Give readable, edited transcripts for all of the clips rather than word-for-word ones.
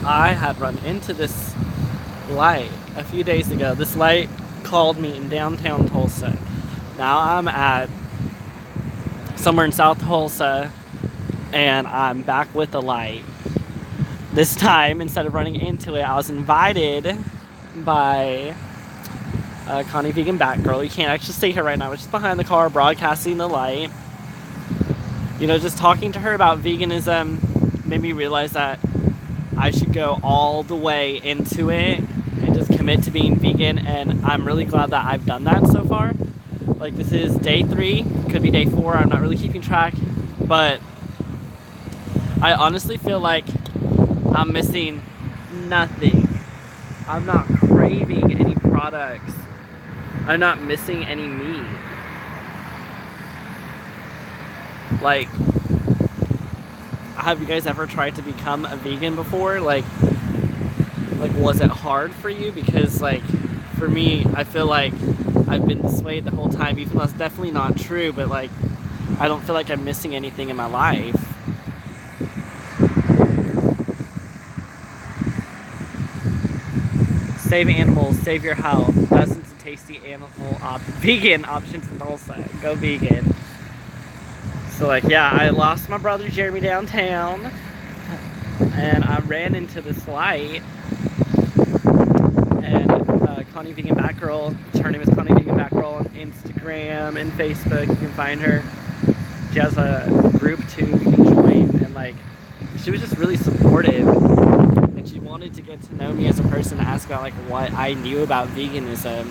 I had run into this light a few days ago. This light called me in downtown Tulsa. Now I'm at somewhere in South Tulsa, and I'm back with the light. This time, instead of running into it, I was invited by Connie Veganbatgirl. You can't actually see her right now. We're just behind the car broadcasting the light. You know, just talking to her about veganism made me realize that I should go all the way into it and just commit to being vegan, and I'm really glad that I've done that so far. Like, this is day 3, could be day 4, I'm not really keeping track, but I honestly feel like I'm missing nothing. I'm not craving any products. I'm not missing any meat. Like, have you guys ever tried to become a vegan before? Like, was it hard for you? Because, like, for me, I feel like I've been swayed the whole time, even though it's definitely not true, but, like, I don't feel like I'm missing anything in my life. Save animals, save your health. Dozens of tasty vegan options in Tulsa. Go vegan. So, like, yeah, I lost my brother Jeremy downtown, and I ran into this light, and Connie Veganbatgirl, her name is Connie Veganbatgirl on Instagram and Facebook, you can find her. She has a group too you can join, and, like, she was just really supportive, and she wanted to get to know me as a person, ask about, like, what I knew about veganism,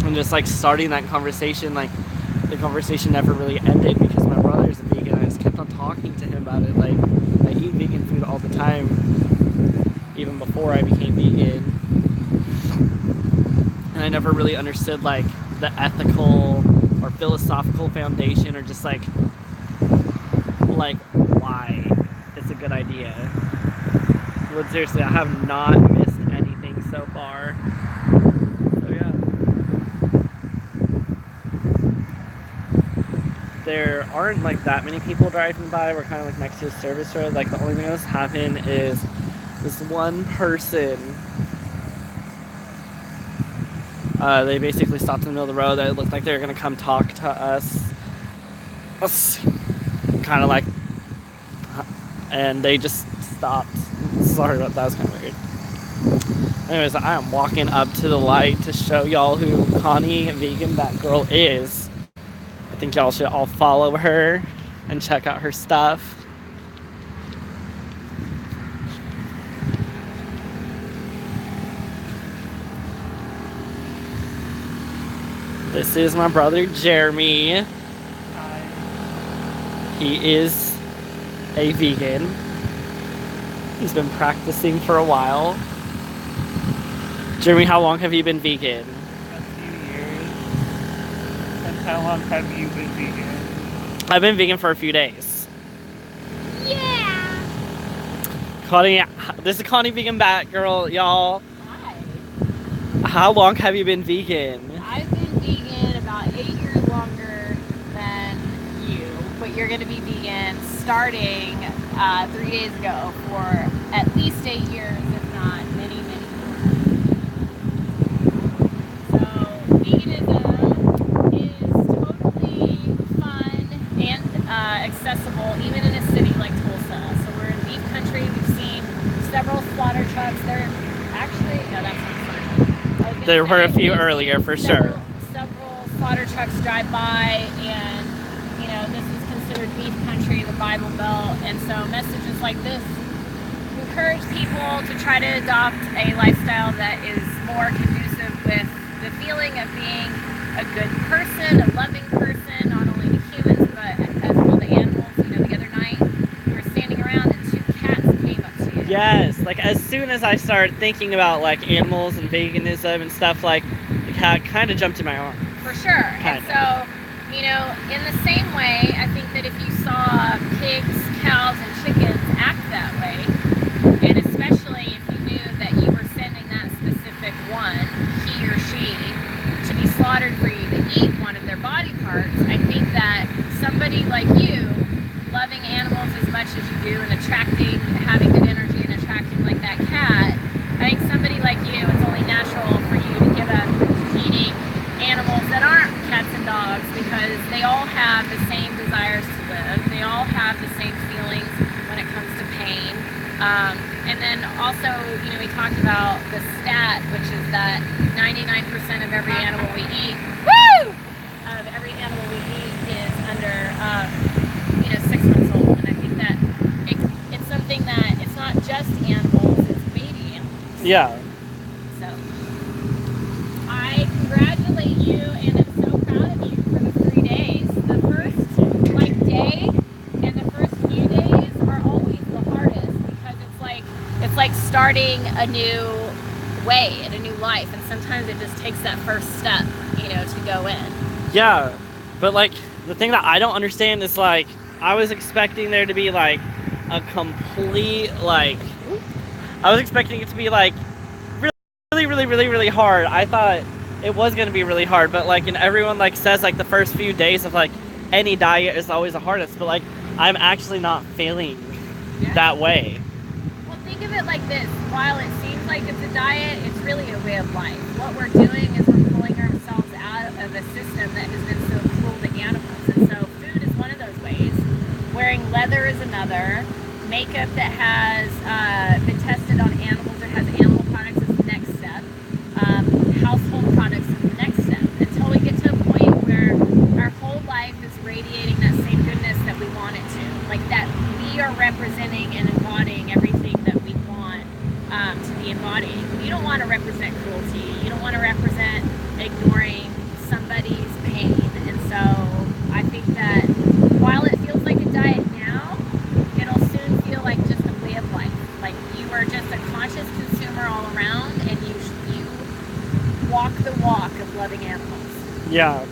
and just, like, starting that conversation. Like, the conversation never really ended because my brother's a vegan. I just kept on talking to him about it. Like, I eat vegan food all the time, even before I became vegan. And I never really understood, like, the ethical or philosophical foundation, or just, like why it's a good idea. But seriously, I have not missed anything so far. So, yeah. There aren't, like, that many people driving by. We're kind of, like, next to a service road. Like, the only thing that's happened is this one person, they basically stopped in the middle of the road. It looked like they were going to come talk to us. Kind of like, and they just stopped. Sorry about that, that was kind of weird. Anyways, I am walking up to the light to show y'all who Connie Veganbatgirl is. I think y'all should all follow her and check out her stuff. This is my brother Jeremy. He is a vegan. He's been practicing for a while. Jeremy, how long have you been vegan? A few years. And how long have you been vegan? I've been vegan for a few days. Yeah! Connie, this is Connie Veganbatgirl, y'all. Hi. How long have you been vegan? I've been vegan about 8 years longer than you, but you're going to be vegan starting 3 days ago for at least 8 years, if not many, many more. So veganism is totally fun and accessible, even in a city like Tulsa. So we're in beef country. We've seen several slaughter trucks. They're actually, no, that's not funny. There were a few earlier, for sure. Several slaughter trucks drive by, and, you know, this is considered beef country, the Bible Belt, and so messages like this encourage people to try to adopt a lifestyle that is more conducive with the feeling of being a good person, a loving person, not only to humans, but as well to animals. You know, the other night, we were standing around and 2 cats came up to you. Yes, like, as soon as I started thinking about, like, animals and veganism and stuff, like, the cat kind of jumped in my arm. For sure. And so, you know, in the same way, I think that if you saw pigs, cows, and chickens act that way, and especially if you knew that you were sending that specific one, he or she, to be slaughtered for you to eat one of their body parts, I think that somebody like you, loving animals as much as you do and having good energy and attracting And then also, we talked about the stat, which is that 99% of every animal we eat, of every animal we eat is under, 6 months old. And I think that it's something that it's not just animals, it's baby animals. Yeah. So I congratulate you, and I'm so proud of you for the 3 days. The first day and the first few days are always the hardest because it's like starting a new way and a new life, and sometimes it just takes that first step, to go in. Yeah, but like the thing that I don't understand is like I was expecting there to be like a complete I was expecting it to be like really hard. I thought it was gonna be really hard, but like, and everyone like says like the first few days of like any diet is always the hardest, but like I'm actually not feeling that way. Well, think of it like this: while it seems like it's a diet, it's really a way of life. What we're doing is we're pulling ourselves out of a system that has been so cruel to animals, and so food is one of those ways. Wearing leather is another. Makeup that has been tested on animals or has animal products is the next step. Household products is the next step. Until we get to a point where our whole life is radiating that same goodness that we want it to. Like that we are representing and embodying everything that we want to be embodying. You don't want to represent cruelty. You don't want to represent ignoring somebody's pain. And so I think that while it feels like a diet now, it'll soon feel like just a way of life. Like you are just a conscious consumer all around, and you walk the walk of loving animals. Yeah.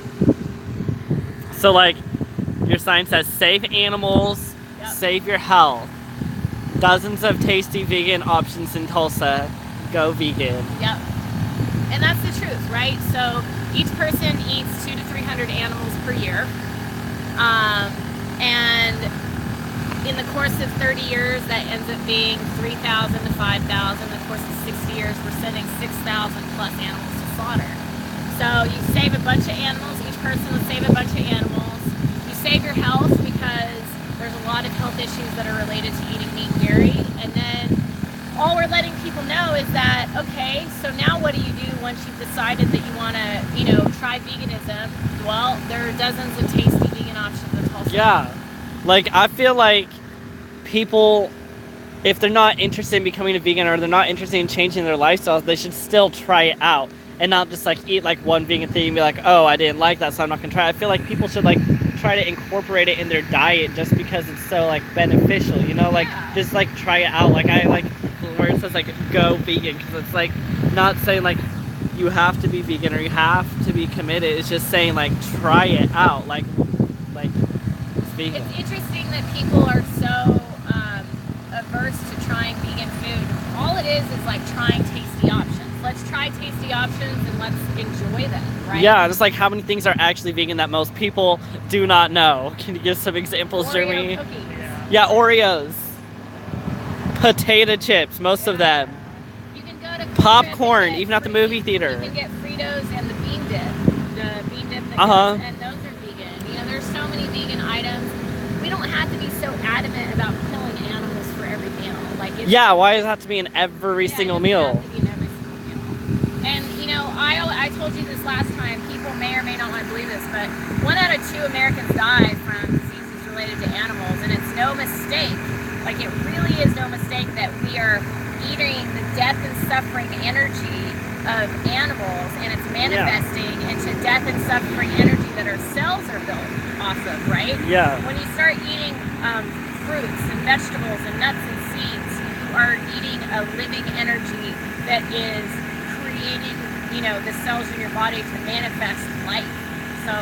So like your sign says save animals, save your health. Dozens of tasty vegan options in Tulsa. Go vegan. Yep. And that's the truth, right? So each person eats 200 to 300 animals per year. And in the course of 30 years, that ends up being 3,000 to 5,000. In the course of 60 years, we're sending 6,000 plus animals to slaughter. So you save a bunch of animals. Each person will save a bunch of animals. You save your health because there's a lot of health issues that are related to eating meat and dairy. And then all we're letting people know is that, okay, so now what do you do once you've decided that you want to, try veganism? Well, there are dozens of tasty vegan options in Tulsa. Yeah. Like, I feel like people, if they're not interested in becoming a vegan or they're not interested in changing their lifestyles, they should still try it out and not just, like, eat, like, one vegan thing and be like, oh, I didn't like that, so I'm not going to try it. I feel like people should, like, try to incorporate it in their diet just because it's so, like, beneficial, Like, just, like, try it out. Like, I, like, where it says, like, go vegan, because it's, like, not saying, like, you have to be vegan or you have to be committed. It's just saying, like, try it out. Like, it's interesting that people are so averse to trying vegan food. All it is like trying tasty options. Let's try tasty options and let's enjoy them, right? Yeah, just like how many things are actually vegan that most people do not know. Can you give some examples, Oreo Jeremy? Cookies. Yeah, Oreos. Potato chips, most of them. You can go to popcorn, even at the movie theater. You can get Fritos and the bean dip. The bean dip that goes, and those are vegan. There's so many vegan items. We don't have to be so adamant about killing animals for every meal. Yeah, why does it have to be in every single meal? Have to be in every single meal. And I told you this last time. People may or may not want to believe this, but 1 out of 2 Americans die from diseases related to animals, and it's no mistake. Like, it really is no mistake that we are eating the death and suffering energy of animals, and it's manifesting into death and suffering energy that our cells are built off of, right? Yeah. When you start eating fruits and vegetables and nuts and seeds, you are eating a living energy that is creating, the cells in your body to manifest life. So,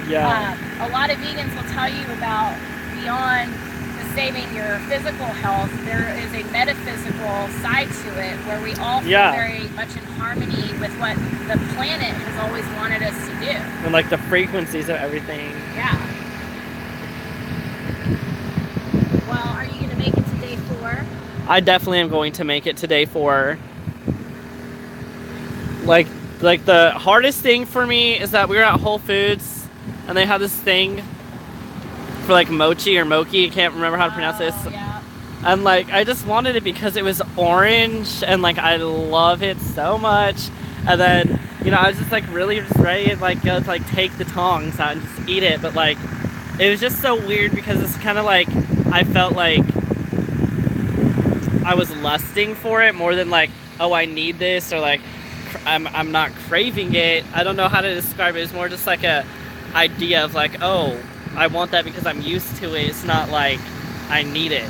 a lot of vegans will tell you about beyond saving your physical health, there is a metaphysical side to it where we all feel very much in harmony with what the planet has always wanted us to do. And like the frequencies of everything. Yeah. Well, are you going to make it to day 4? I definitely am going to make it to day 4. Like the hardest thing for me is that we were at Whole Foods and they have this thing for like mochi or mochi, I can't remember how to pronounce this. Yeah. And like I just wanted it because it was orange and like I love it so much. And then, you know, I was just like really just ready to like go to like take the tongs out and just eat it, but like it was just so weird because it's kind of like I felt like I was lusting for it more than like, oh, I need this, or like I'm not craving it. I don't know how to describe it. It's more just like a idea of like, oh, I want that because I'm used to it. It's not like I need it.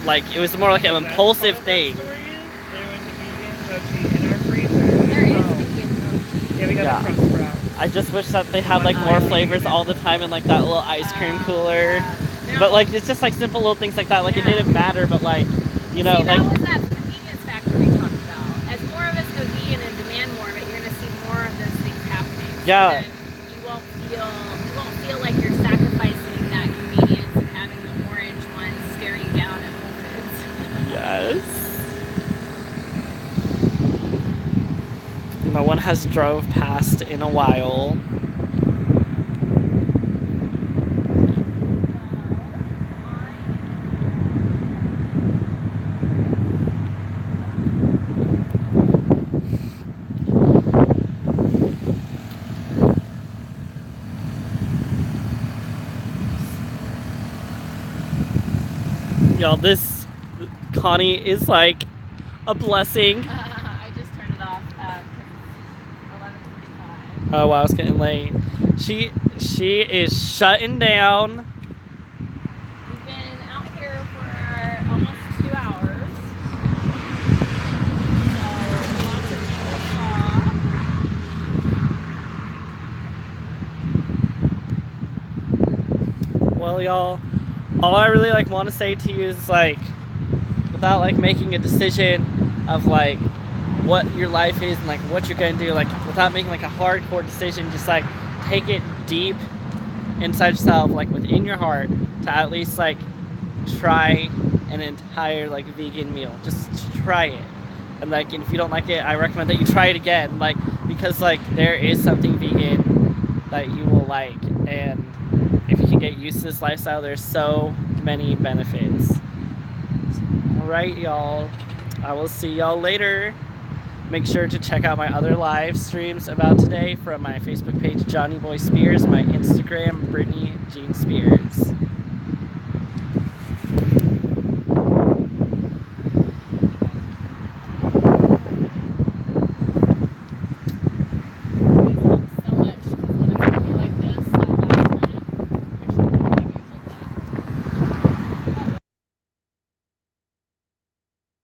Like it was more like an impulsive thing. There was a vegan mochi in our freezer. There is Oh. vegan. Yeah, we got Yeah. it from Sprouts. I just wish that they had like more flavors all the time in like that little ice cream cooler. But like it's just like simple little things like that. Like it didn't matter, but like, you know, See, that like was that convenience factor we talked about. As more of us go vegan and demand more of it, you're gonna see more of those things happening. So Yeah. then you won't feel like you're sacrificing that convenience of having the orange one staring down at Whole Foods. yes. No one has drove past in a while. Y'all, this Connie is like a blessing. I just turned it off because it's 11:45. Oh wow, it's getting late. She is shutting down. We've been out here for almost 2 hours. So lots of people saw. Well, y'all, all I really like want to say to you is like, without like making a decision of like what your life is and like what you're gonna do, like without making like a hardcore decision, just like take it deep inside yourself, like within your heart, to at least like try an entire like vegan meal. Just try it, and like if you don't like it, I recommend that you try it again, like because like there is something vegan that you will like, and if you can get used to this lifestyle, there's so many benefits. Alright, y'all, I will see y'all later. Make sure to check out my other live streams about today from my Facebook page, Johnny Boy Spears, my Instagram, Brittany Jean Spears.